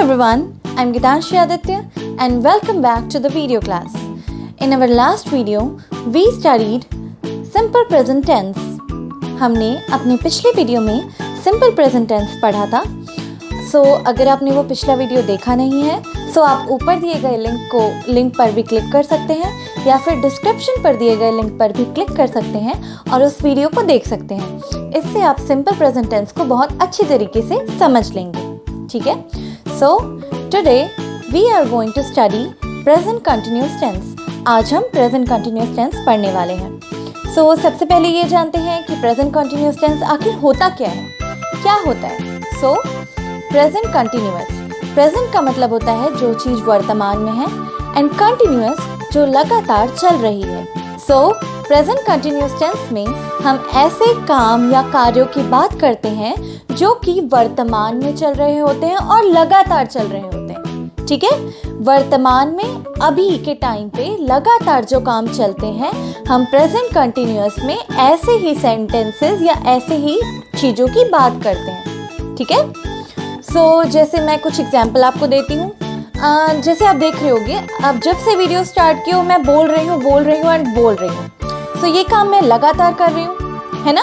everyone, I'm Gitanshi Aditya and welcome back to the video class. In our last video, we studied simple present tense. हमने अपने पिछले video में simple present tense पढ़ा था. So अगर आपने वो पिछला वीडियो देखा नहीं है, so आप ऊपर दिए गए लिंक पर भी क्लिक कर सकते हैं या फिर डिस्क्रिप्शन पर दिए गए लिंक पर भी क्लिक कर सकते हैं और उस वीडियो को देख सकते हैं. इससे आप सिंपल प्रेजेंट टेंस को बहुत अच्छी तरीके से समझ लेंगे. ठीक है? So today we are going to study present continuous tense. आज हम present continuous tense पढ़ने वाले हैं. So सबसे पहले ये जानते हैं कि present continuous tense आखिर होता क्या है, क्या होता है. So present continuous, present का मतलब होता है जो चीज़ वर्तमान में है and continuous जो लगातार चल रही है. So present continuous tense में हम ऐसे काम या कार्यों की बात करते हैं जो कि वर्तमान में चल रहे होते हैं और लगातार चल रहे होते हैं. ठीक है? वर्तमान में अभी के टाइम पे लगातार जो काम चलते हैं हम प्रेजेंट कंटिन्यूअस में ऐसे ही सेंटेंसेस या ऐसे ही चीज़ों की बात करते हैं. ठीक है? सो जैसे मैं कुछ एग्जाम्पल आपको देती हूँ. जैसे आप देख रहे होंगे, अब जब से वीडियो स्टार्ट की हो मैं बोल रही हूँ एंड बोल रही हूँ. सो ये काम मैं लगातार कर रही हूँ, है ना?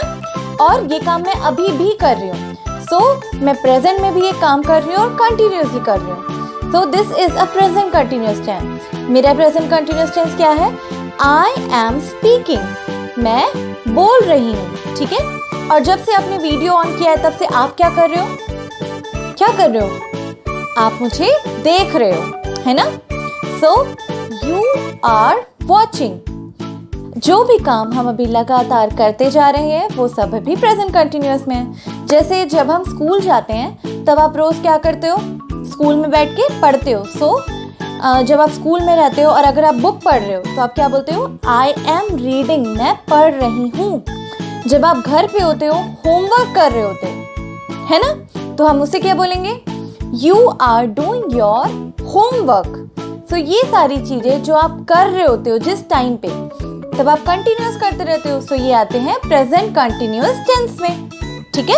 और ये काम मैं अभी भी कर रही हूँ. सो मैं प्रेजेंट में भी ये काम कर रही हूँ और कंटिन्यूसली कर रही हूँ. So this is a present continuous tense. मेरा प्रेजेंट कंटिन्यूअस टेंस क्या है? I am speaking. मैं बोल रही हूँ. ठीक है? और जब से आपने वीडियो ऑन किया है तब से आप क्या कर रहे हो? क्या कर रहे हो? आप मुझे देख रहे हो, है ना? So you are watching. जो भी काम हम अभी लगातार करते जा रहे हैं वो सब अभी प्रेजेंट कंटिन्यूअस में है. जैसे जब हम स्कूल जाते हैं तब आप रोज़ क्या करते हो? स्कूल में बैठ के पढ़ते हो. सो जब आप स्कूल में रहते हो और अगर आप बुक पढ़ रहे हो तो आप क्या बोलते हो? I am reading. मैं पढ़ रही हूँ. जब आप घर पे होते हो, होमवर्क कर रहे होते हो, है ना? तो हम उसे क्या बोलेंगे? You are doing your homework. So ये सारी चीज़ें जो आप कर रहे होते हो जिस टाइम पे, तब आप कंटिन्यूअस करते रहते हो. सो ये आते हैं प्रेजेंट कंटिन्यूअस टेंस में. ठीक है?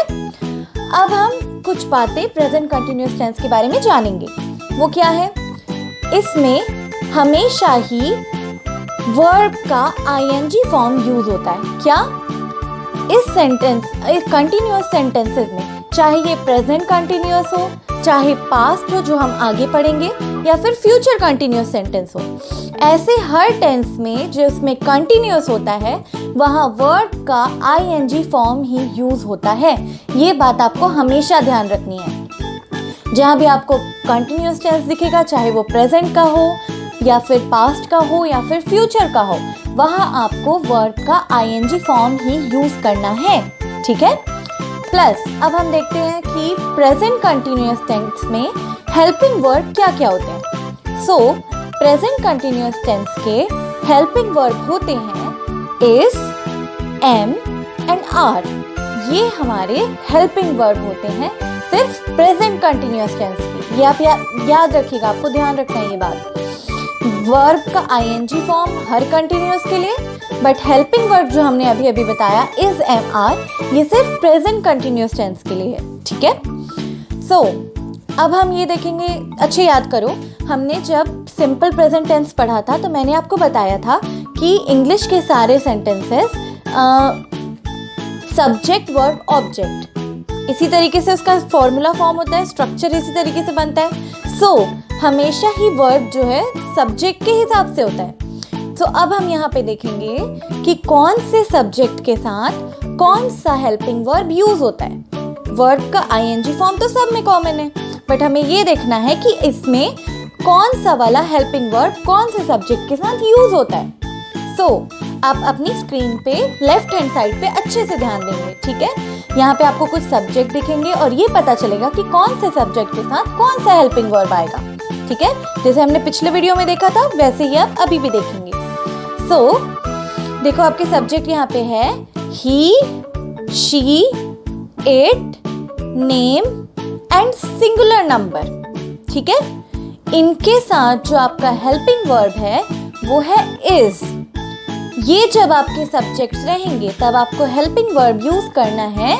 अब हम कुछ बातें प्रेजेंट कंटिन्यूअस टेंस के बारे में जानेंगे. वो क्या है? इसमें हमेशा ही वर्ब का आईएनजी फॉर्म यूज होता है. क्या? इस कंटिन्यूअस सेंटेंसेस में, चाहे ये प्रेजेंट कंटिन्यूअस हो, चाहे पास्ट हो जो हम आगे पढ़ेंगे, या फिर फ्यूचर कंटिन्यूअस सेंटेंस हो, ऐसे हर टेंस में जो इसमें कंटिन्यूअस होता है वहाँ वर्ब का आईएनजी फॉर्म ही यूज होता है. ये बात आपको हमेशा ध्यान रखनी है. जहाँ भी आपको कंटिन्यूअस टेंस दिखेगा, चाहे वो प्रेजेंट का हो या फिर पास्ट का हो या फिर फ्यूचर का हो, वहाँ आपको वर्ब का आईएनजी फॉर्म ही यूज करना है. ठीक है? प्लस अब हम देखते हैं कि प्रेजेंट कंटिन्यूअस टेंस में हेल्पिंग वर्ब क्या क्या होते हैं. सो प्रेजेंट कंटिन्यूअस टेंस के हेल्पिंग वर्ब होते हैं इज, एम एंड आर. ये हमारे हेल्पिंग वर्ब होते हैं सिर्फ प्रेजेंट कंटिन्यूअस टेंस के. ये आप याद रखिएगा, आपको ध्यान रखना है ये बात. वर्ब का आईएनजी फॉर्म हर कंटिन्यूअस के लिए, बट हेल्पिंग वर्ब जो हमने अभी अभी बताया इज, एम, आर, ये सिर्फ प्रेजेंट कंटिन्यूअस टेंस के लिए है. ठीक है? सो अब हम ये देखेंगे. अच्छे याद करो, हमने जब सिंपल प्रेजेंट टेंस पढ़ा था तो मैंने आपको बताया था कि इंग्लिश के सारे सेंटेंसेस सब्जेक्ट, वर्ब, ऑब्जेक्ट, इसी तरीके से उसका फॉर्मूला फॉर्म होता है, स्ट्रक्चर इसी तरीके से बनता है. सो हमेशा ही वर्ब जो है सब्जेक्ट के हिसाब से होता है. तो अब हम यहाँ पे देखेंगे कि कौन से सब्जेक्ट के साथ कौन सा हेल्पिंग वर्ब यूज होता है. वर्ब का आईएनजी फॉर्म तो सब में कॉमन है, बट हमें ये देखना है कि इसमें कौन सा वाला हेल्पिंग वर्ब कौन से सब्जेक्ट के साथ यूज होता है. सो आप अपनी स्क्रीन पे लेफ्ट हैंड साइड पे अच्छे से ध्यान देंगे. ठीक है? यहाँ पे आपको कुछ सब्जेक्ट दिखेंगे और ये पता चलेगा कि कौन से सब्जेक्ट के साथ कौन सा हेल्पिंग वर्ब आएगा. ठीक है? जैसे हमने पिछले वीडियो में देखा था वैसे ही आप अभी भी देखेंगे. सो देखो आपके सब्जेक्ट यहाँ पे है he, she, it, name and singular number. ठीक है? इनके साथ जो आपका हेल्पिंग वर्ब है वो है इज. ये जब आपके सब्जेक्ट्स रहेंगे तब आपको हेल्पिंग वर्ब यूज करना है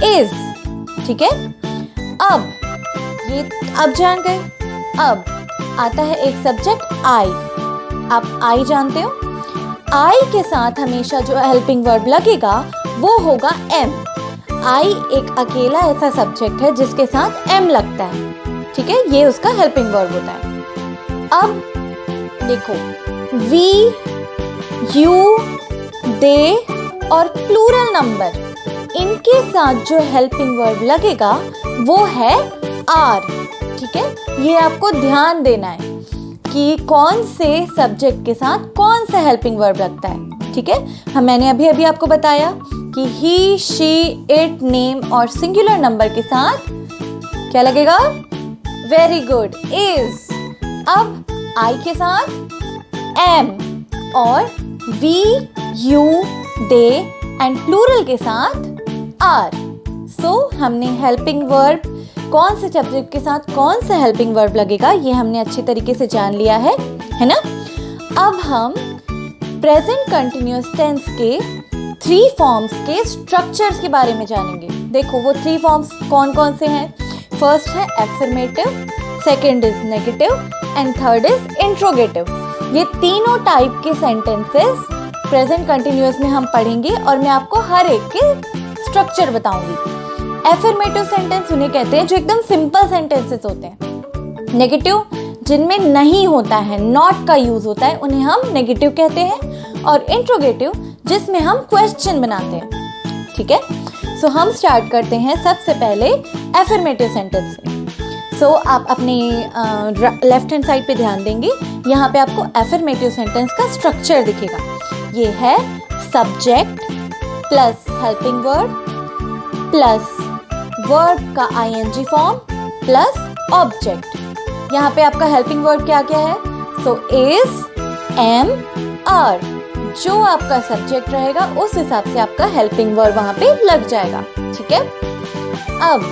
इज. ठीक है? अब ये अब जान गए। अब आता है एक सब्जेक्ट आई। आप आई जानते हो, आई के साथ हमेशा जो हेल्पिंग वर्ब लगेगा वो होगा एम। आई एक अकेला ऐसा सब्जेक्ट है जिसके साथ एम लगता है, ठीक है, ये उसका हेल्पिंग वर्ब होता है। अब देखो, वी, यू, दे और प्लूरल नंबर, इनके साथ जो हेल्पिंग वर्ब लगेगा वो है आर, ठीक है। ये आपको ध्यान देना है कि कौन से सब्जेक्ट के साथ कौन सा हेल्पिंग वर्ब लगता है, ठीक है। मैंने अभी अभी आपको बताया कि ही, शी, इट, नेम और सिंगुलर नंबर के साथ क्या लगेगा? Very good, is. अब आई के साथ एम और we, you, they and plural के साथ आर। सो हमने हेल्पिंग वर्ब कौन से सब्जेक्ट के साथ कौन सा हेल्पिंग वर्ब लगेगा ये हमने अच्छी तरीके से जान लिया है ना। अब हम प्रेजेंट कंटिन्यूअस टेंस के 3 फॉर्म्स के स्ट्रक्चर्स के बारे में जानेंगे। देखो वो 3 फॉर्म्स कौन कौन से हैं। फर्स्ट है affirmative, second is negative and third is interrogative. ये तीनों टाइप के सेंटेंसेस प्रेजेंट कंटिन्यूअस में हम पढ़ेंगे और मैं आपको हर एक के स्ट्रक्चर बताऊंगी। एफर्मेटिव सेंटेंस उन्हें कहते हैं जो एकदम सिंपल सेंटेंसेस होते हैं। नेगेटिव जिनमें नहीं होता है, नॉट का यूज होता है, उन्हें हम नेगेटिव कहते हैं। और इंट्रोगेटिव जिसमें हम क्वेश्चन बनाते हैं, ठीक है। सो हम स्टार्ट करते हैं सबसे पहले एफर्मेटिव सेंटेंस से। सो आप अपने लेफ्ट हैंड साइड पे ध्यान देंगे, यहाँ पे आपको एफर्मेटिव सेंटेंस का स्ट्रक्चर दिखेगा। ये है subject plus helping verb plus verb का आईएनजी फॉर्म प्लस ऑब्जेक्ट। यहाँ पे आपका हेल्पिंग वर्ब क्या क्या है? So is, am, are. जो आपका सब्जेक्ट रहेगा उस हिसाब से आपका हेल्पिंग वर्ब वहां पे लग जाएगा, ठीक है। अब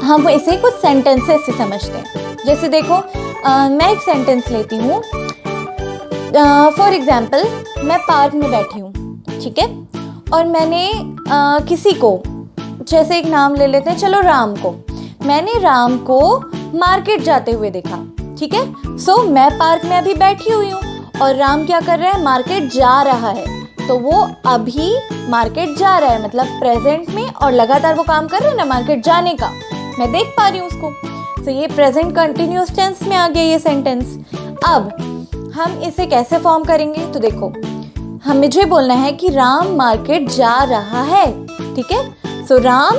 हम इसे कुछ सेंटेंसेस से समझते हैं। जैसे देखो, मैं एक सेंटेंस लेती हूँ। फॉर एग्जाम्पल, मैं पार्क में बैठी हूँ, ठीक है, और मैंने किसी को, जैसे एक नाम ले लेते हैं, चलो राम को। मैंने राम को मार्केट जाते हुए देखा, ठीक है। सो मैं पार्क में अभी बैठी हुई हूँ और राम क्या कर रहा है? मार्केट जा रहा है। तो वो अभी मार्केट जा रहा है, मतलब प्रेजेंट में, और लगातार वो काम कर रहा है ना मार्केट जाने का। मैं देख पा रही हूँ उसको। तो ये प्रेजेंट कंटिन्यूअस टेंस में आ गया ये सेंटेंस। अब हम इसे कैसे फॉर्म करेंगे? तो देखो, हम मुझे बोलना है कि राम मार्केट जा रहा है, ठीक है। सो राम,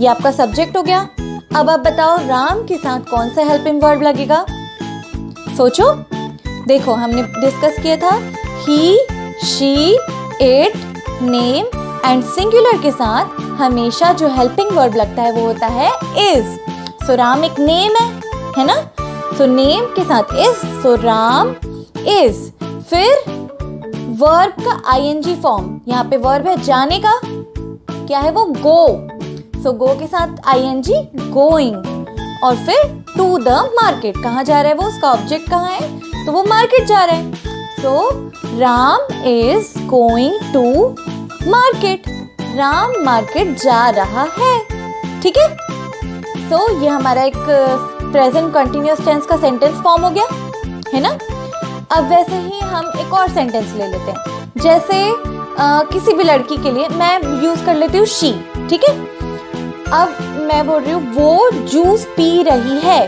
ये आपका सब्जेक्ट हो गया। अब आप बताओ राम के साथ कौन सा हेल्पिंग वर्ब लगेगा? सोचो। देखो, हमने डिस्कस किया था he, she, it, name and singular के साथ हमेशा जो हेल्पिंग वर्ब लगता है वो होता है इज। सो राम एक नेम है ना। सो नेम के साथ इज, सो राम इज। फिर वर्ब का आईएनजी फॉर्म, यहाँ पे वर्ब है जाने का, क्या है वो? गो। सो गो के साथ आईएनजी, गोइंग। और फिर टू द मार्केट, कहाँ जा रहा है वो? उसका ऑब्जेक्ट कहाँ है? तो वो मार्केट जा रहा है। So Ram is going to market. Ram market जा रहा है, ठीक है। सो ये हमारा एक प्रेजेंट कंटिन्यूअस टेंस का सेंटेंस फॉर्म हो गया, है ना। अब वैसे ही हम एक और सेंटेंस ले लेते हैं। जैसे किसी भी लड़की के लिए मैं यूज कर लेती हूँ शी, ठीक है। अब मैं बोल रही हूँ वो जूस पी रही है।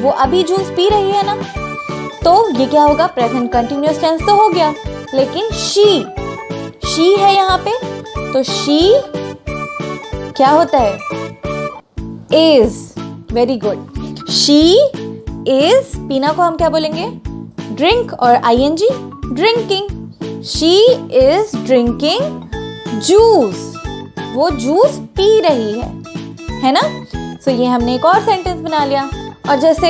वो अभी जूस पी रही है ना, तो ये क्या होगा? प्रेजेंट कंटिन्यूअस टेंस तो हो गया, लेकिन शी है यहाँ पे, तो शी क्या होता है? Is. Very good. She is, पीना को हम क्या बोलेंगे? ड्रिंक, और ING drinking. She is drinking juice. वो जूस पी रही है ना। सो ये हमने एक और सेंटेंस बना लिया। और जैसे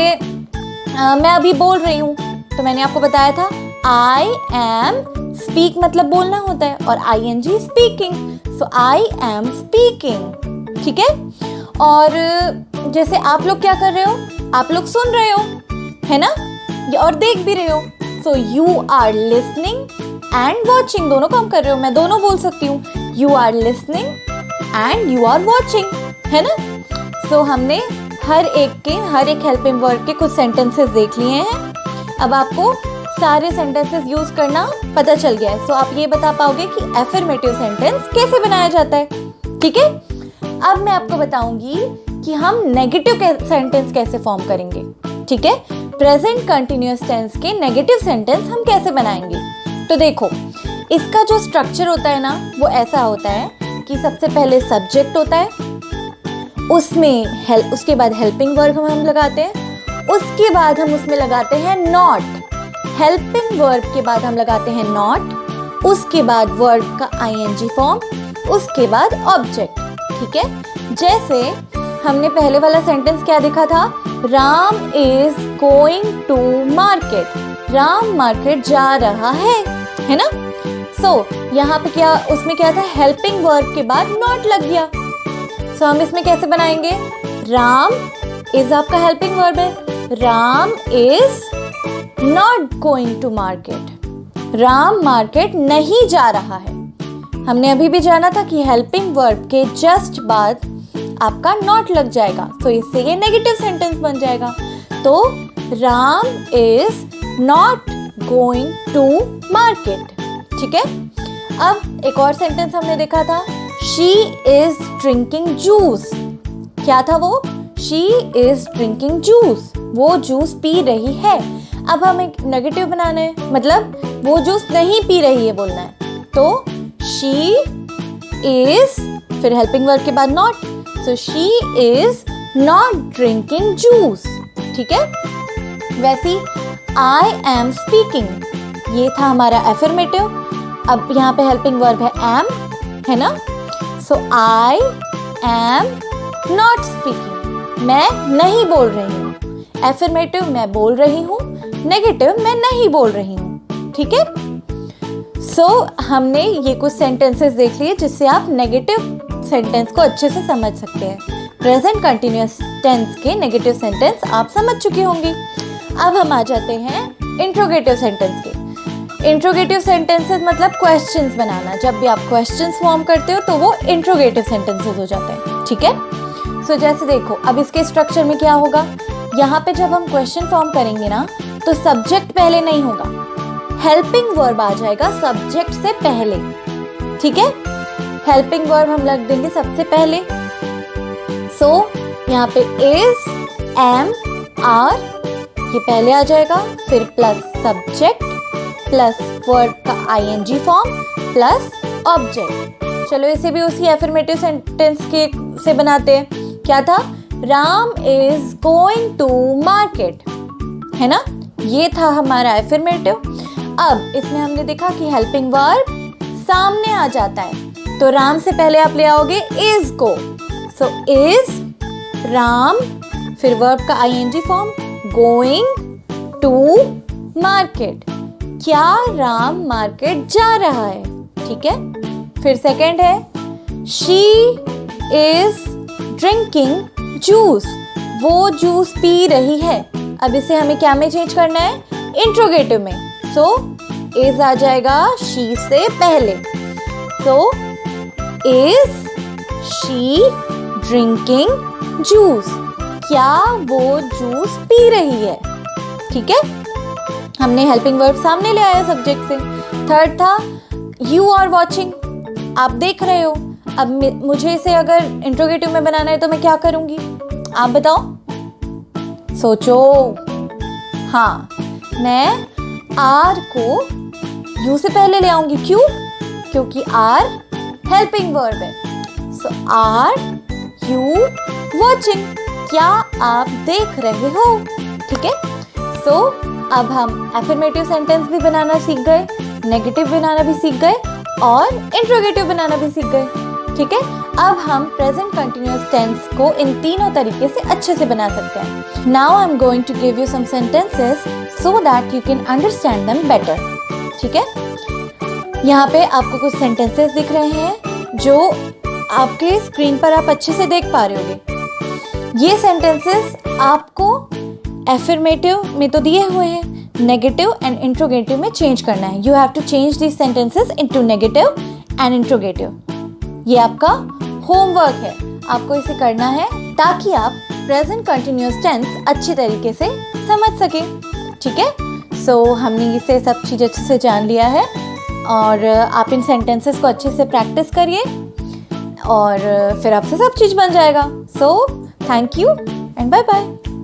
मैं अभी बोल रही हूँ, तो मैंने आपको बताया था आई एम, स्पीक मतलब बोलना होता है, और ING speaking. So I am speaking, ठीक है। और जैसे आप लोग क्या कर रहे हो? आप लोग सुन रहे हो, है ना, और देख भी रहे हो। So you are listening and watching, दोनों काम कर रहे हो। मैं दोनों बोल सकती हूँ, you are listening and you are watching, है ना। सो हमने हर एक हेल्पिंग वर्ब के कुछ सेंटेंसेस देख लिए हैं। अब आपको सारे सेंटेंसेस यूज करना पता चल गया है। सो आप ये बता पाओगे कि एफर्मेटिव सेंटेंस कैसे बनाया जाता है। ठीक है, अब मैं आपको बताऊंगी कि हम नेगेटिव सेंटेंस कैसे फॉर्म करेंगे। ठीक है, प्रेजेंट कंटिन्यूअस टेंस के नेगेटिव सेंटेंस हम कैसे बनाएंगे। तो देखो, इसका जो स्ट्रक्चर होता है ना, वो ऐसा होता है कि सबसे पहले सब्जेक्ट होता है, उसके बाद हेल्पिंग वर्ब हम लगाते हैं, उसके बाद हम उसमें लगाते हैं नॉट। हेल्पिंग वर्ब के बाद हम लगाते हैं नॉट, उसके बाद वर्ब का आईएनजी फॉर्म, उसके बाद ऑब्जेक्ट। ठीक है, जैसे हमने पहले वाला सेंटेंस क्या देखा था, Ram is going to market. Ram market जा रहा है ना। सो यहाँ पे उसमें क्या था, हेल्पिंग वर्ब के बाद नॉट लग गया। सो हम इसमें कैसे बनाएंगे, राम इज आपका हेल्पिंग वर्ब है, Ram is not going to market. Ram market नहीं जा रहा है। हमने अभी भी जाना था कि हेल्पिंग वर्ब के जस्ट बाद आपका नॉट लग जाएगा, तो इससे ये नेगेटिव सेंटेंस बन जाएगा। तो Ram is not going to market. ठीक है, अब एक और सेंटेंस हमने देखा था, शी इज ड्रिंकिंग जूस। क्या था वो, शी इज ड्रिंकिंग जूस, वो जूस पी रही है। अब हमें नेगेटिव बनाना है, मतलब वो जूस नहीं पी रही है बोलना है। तो शी इज, फिर हेल्पिंग वर्ब के बाद not, so she is not drinking juice. ठीक है, वैसी आई एम स्पीकिंग, ये था हमारा एफर्मेटिव। अब यहाँ पे हेल्पिंग वर्ब है एम, है ना। सो आई एम नॉट स्पीकिंग, मैं नहीं बोल रही हूँ। एफर्मेटिव मैं बोल रही हूँ, नेगेटिव मैं नहीं बोल रही हूँ। ठीक है, सो हमने ये कुछ सेंटेंसेस देख लिए जिससे आप नेगेटिव सेंटेंस को अच्छे से समझ सकते हैं। प्रेजेंट कंटिन्यूअस टेंस के नेगेटिव सेंटेंस आप समझ चुके होंगे। अब हम आ जाते हैं इंट्रोगेटिव सेंटेंस के। इंट्रोगेटिव सेंटेंसेस मतलब क्वेश्चंस बनाना। जब भी आप क्वेश्चंस फॉर्म करते हो तो वो इंट्रोगेटिव सेंटेंसेस हो जाते हैं। ठीक है, सो जैसे देखो, अब इसके स्ट्रक्चर में क्या होगा, यहाँ पे जब हम क्वेश्चन फॉर्म करेंगे ना, तो सब्जेक्ट पहले नहीं होगा, हेल्पिंग वर्ब आ जाएगा सब्जेक्ट से पहले। ठीक है, हेल्पिंग वर्ब हम लग देंगे सबसे पहले। सो यहाँ पे इज, एम, आर, ये पहले आ जाएगा, फिर प्लस सब्जेक्ट प्लस वर्ब का आईएनजी फॉर्म प्लस ऑब्जेक्ट। चलो इसे भी उसी एफर्मेटिव सेंटेंस के से बनाते हैं। क्या था, Ram is going to market, है ना, ये था हमारा एफर्मेटिव। अब इसमें हमने देखा कि हेल्पिंग वर्ब सामने आ जाता है, तो राम से पहले आप ले आओगे इज को। सो इज राम, फिर वर्ब का ING form, going to market, क्या राम मार्केट जा रहा है। ठीक है, फिर सेकंड है, शी इज ड्रिंकिंग जूस, वो जूस पी रही है। अब इसे हमें क्या में चेंज करना है, इंट्रोगेटिव में। सो इज आ जाएगा शी से पहले। So is she drinking juice, क्या वो जूस पी रही है। ठीक है, हमने हेल्पिंग वर्ब सामने ले आया सब्जेक्ट से। थर्ड था, यू आर वॉचिंग, आप देख रहे हो। अब मुझे इसे अगर इंट्रोगेटिव में बनाना है तो मैं क्या करूंगी, आप बताओ, सोचो। हाँ, मैं आर को यू से पहले ले आऊंगी। क्यों, क्योंकि आर हेल्पिंग वर्ब है। सो आर यू वॉचिंग, क्या आप देख रहे हो। ठीक है, सो अब हम एफर्मेटिव सेंटेंस भी बनाना सीख गए, नेगेटिव बनाना भी सीख गए और इंट्रोगेटिव बनाना भी सीख गए। ठीक है, अब हम प्रेजेंट कंटिन्यूअस टेंस को इन तीनों तरीके से अच्छे से बना सकते हैं। Now I am going to give you some sentences so that you can understand them better. ठीक है, यहाँ पे आपको कुछ सेंटेंसेस दिख रहे हैं जो आपके स्क्रीन पर आप अच्छे से देख पा रहे होंगे। ये सेंटेंसेस आपको एफर्मेटिव में तो दिए हुए हैं, नेगेटिव एंड इंट्रोगेटिव में चेंज करना है। You have to change these sentences into negative and interrogative. ये आपका होमवर्क है, आपको इसे करना है ताकि आप प्रेजेंट कंटिन्यूअस टेंस अच्छी तरीके से समझ सके। ठीक है, सो हमने इसे सब चीज़ अच्छे से जान लिया है और आप इन सेंटेंसेस को अच्छे से प्रैक्टिस करिए और फिर आपसे सब चीज़ बन जाएगा। So thank you and bye bye.